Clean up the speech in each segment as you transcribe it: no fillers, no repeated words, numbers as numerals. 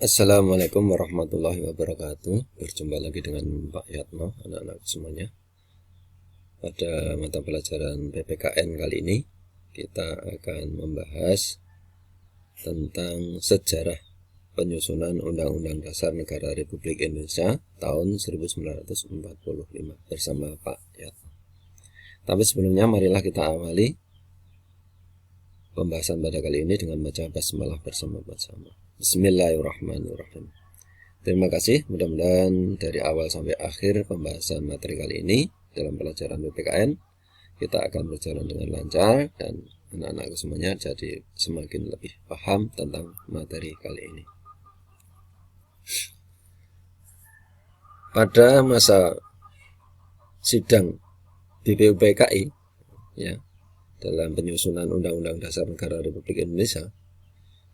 Assalamualaikum warahmatullahi wabarakatuh. Berjumpa lagi dengan Pak Yatno, anak-anak semuanya. Pada mata pelajaran PPKN kali ini kita akan membahas tentang sejarah penyusunan Undang-Undang Dasar Negara Republik Indonesia tahun 1945 bersama Pak Yatno. Tapi sebelumnya marilah kita awali pembahasan pada kali ini dengan baca basmalah bersama-sama. Bismillahirrahmanirrahim. Terima kasih, mudah-mudahan dari awal sampai akhir pembahasan materi kali ini dalam pelajaran PPKN kita akan berjalan dengan lancar dan anak-anak semuanya jadi semakin lebih paham tentang materi kali ini. Pada masa sidang BPUPKI ya, dalam penyusunan Undang-Undang Dasar Negara Republik Indonesia,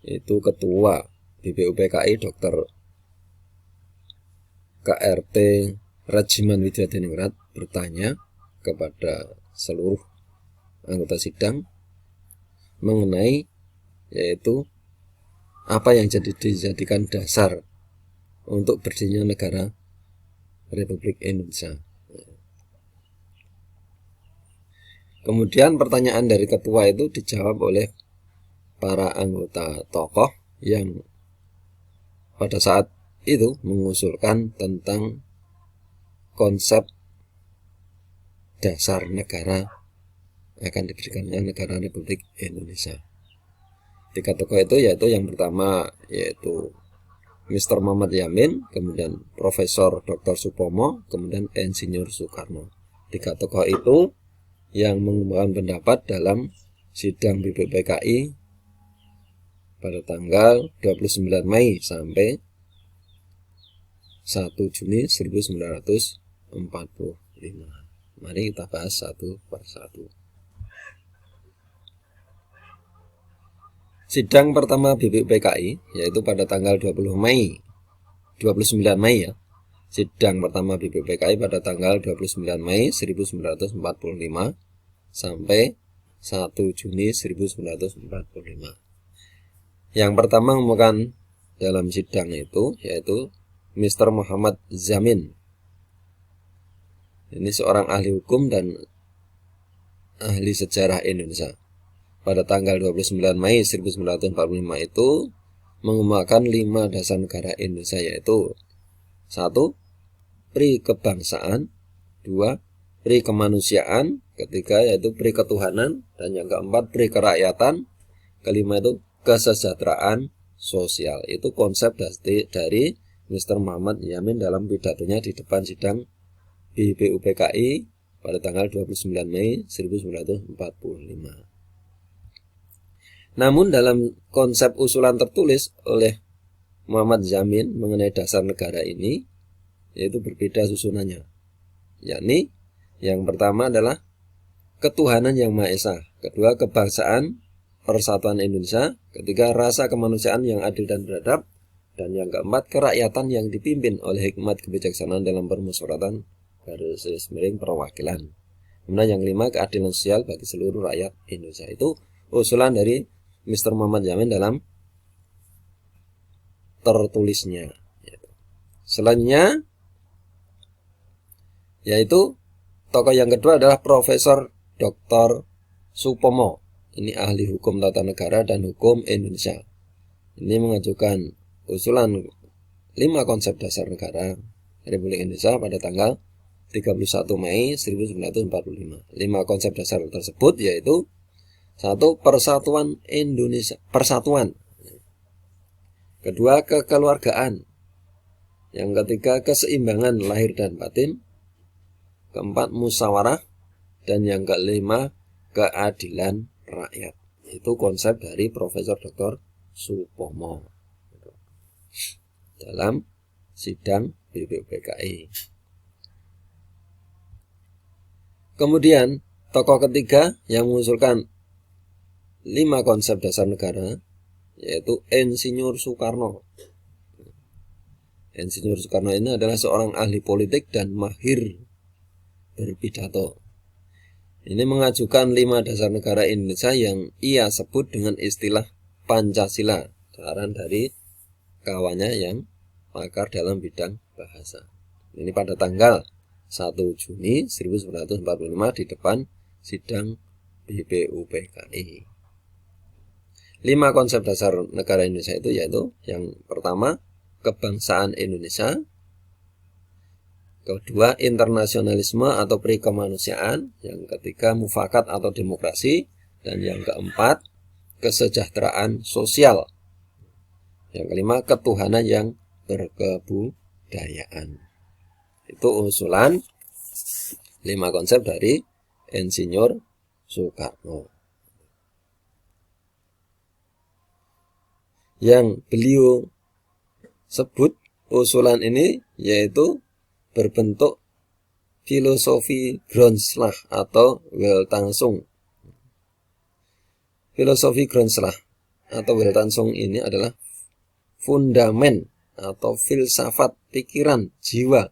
itu ketua BPUPKI Dr. KRT Rajiman Widyadiningrat bertanya kepada seluruh anggota sidang mengenai yaitu apa yang dijadikan dasar untuk berdirinya negara Republik Indonesia. Kemudian pertanyaan dari ketua itu dijawab oleh para anggota tokoh yang pada saat itu mengusulkan tentang konsep dasar negara akan diberikannya negara Republik Indonesia. Tiga tokoh itu yaitu yang pertama yaitu Mr. Muhammad Yamin, kemudian Profesor Dr. Supomo, kemudian Insinyur Soekarno. Tiga tokoh itu yang mengembangkan pendapat dalam sidang BPUPKI pada tanggal 29 Mei sampai 1 Juni 1945. Mari kita bahas satu persatu. Sidang pertama BPUPKI yaitu pada tanggal 29 Mei ya. Sidang pertama BPUPKI pada tanggal 29 Mei 1945 sampai 1 Juni 1945. Yang pertama mengumumkan dalam sidang itu yaitu Mr. Muhammad Yamin. Ini seorang ahli hukum dan ahli sejarah Indonesia. Pada tanggal 29 Mei 1945 itu mengumumkan 5 dasar negara Indonesia yaitu 1. Pri kebangsaan, 2. Pri kemanusiaan, ketiga yaitu pri ketuhanan, dan yang keempat pri kerakyatan, kelima itu kesejahteraan sosial. Itu konsep dari Mr. Muhammad Yamin dalam pidatonya di depan sidang BPUPKI pada tanggal 29 Mei 1945. Namun dalam konsep usulan tertulis oleh Muhammad Yamin mengenai dasar negara ini yaitu berbeda susunannya. Yakni yang pertama adalah ketuhanan yang Maha Esa, kedua kebangsaan persatuan Indonesia, ketiga rasa kemanusiaan yang adil dan beradab, dan yang keempat kerakyatan yang dipimpin oleh hikmat kebijaksanaan dalam permusyawaratan garis miring perwakilan. Kemudian yang kelima keadilan sosial bagi seluruh rakyat Indonesia. Itu usulan dari Mr. Muhammad Yamin dalam tertulisnya. Selanjutnya yaitu tokoh yang kedua adalah Profesor Dr. Supomo. Ini ahli hukum tata negara dan hukum Indonesia. Ini mengajukan usulan 5 konsep dasar negara Republik Indonesia pada tanggal 31 Mei 1945. 5 konsep dasar tersebut yaitu 1. Persatuan Indonesia, persatuan. Kedua, kekeluargaan. Yang ketiga, keseimbangan lahir dan batin. Keempat, musyawarah. Dan yang kelima, keadilan rakyat. Itu konsep dari Profesor Dr. Supomo dalam sidang BPUPKI. Kemudian tokoh ketiga yang mengusulkan 5 konsep dasar negara yaitu Insinyur Soekarno. Insinyur Soekarno ini adalah seorang ahli politik dan mahir berpidato. Ini mengajukan 5 dasar negara Indonesia yang ia sebut dengan istilah Pancasila, saran dari kawannya yang pakar dalam bidang bahasa. Ini pada tanggal 1 Juni 1945 di depan sidang BPUPKI. 5 konsep dasar negara Indonesia itu yaitu yang pertama kebangsaan Indonesia, kedua internasionalisme atau perikemanusiaan, yang ketiga mufakat atau demokrasi, dan yang keempat kesejahteraan sosial, yang kelima ketuhanan yang berkebudayaan. Itu usulan 5 konsep dari Insinyur Soekarno. Yang beliau sebut usulan ini yaitu berbentuk filosofi Grundslag atau Weltanschauung. Filosofi Grundslag atau Weltanschauung ini adalah fundamen atau filsafat pikiran jiwa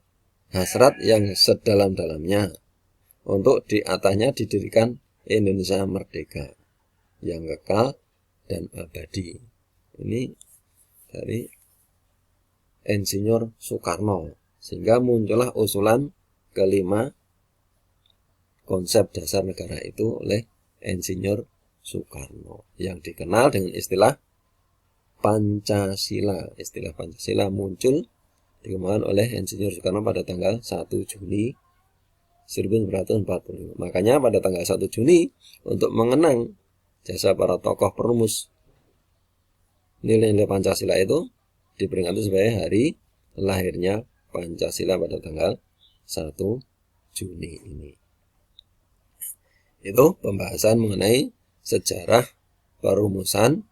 hasrat yang sedalam-dalamnya untuk di atasnya didirikan Indonesia merdeka yang kekal dan abadi. Ini dari Insinyur Soekarno, sehingga muncullah usulan kelima konsep dasar negara itu oleh Insinyur Soekarno yang dikenal dengan istilah Pancasila. Istilah Pancasila muncul dikembangkan oleh Insinyur Soekarno pada tanggal 1 Juni 1945. Makanya pada tanggal 1 Juni untuk mengenang jasa para tokoh perumus nilai-nilai Pancasila itu diperingati sebagai hari lahirnya Pancasila pada tanggal 1 Juni ini. Itu pembahasan mengenai sejarah perumusan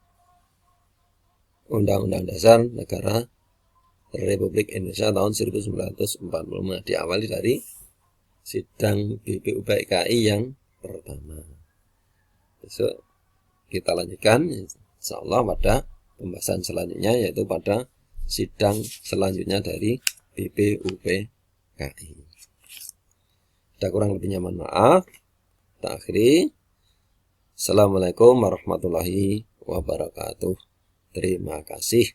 Undang-Undang Dasar Negara Republik Indonesia tahun 1945, diawali dari sidang BPUPKI yang pertama. Besok kita lanjutkan insyaallah pada pembahasan selanjutnya, yaitu pada sidang selanjutnya dari BPUPKI. Ada kurang lebihnya mohon maaf. Kita akhiri. Assalamualaikum warahmatullahi wabarakatuh. Terima kasih.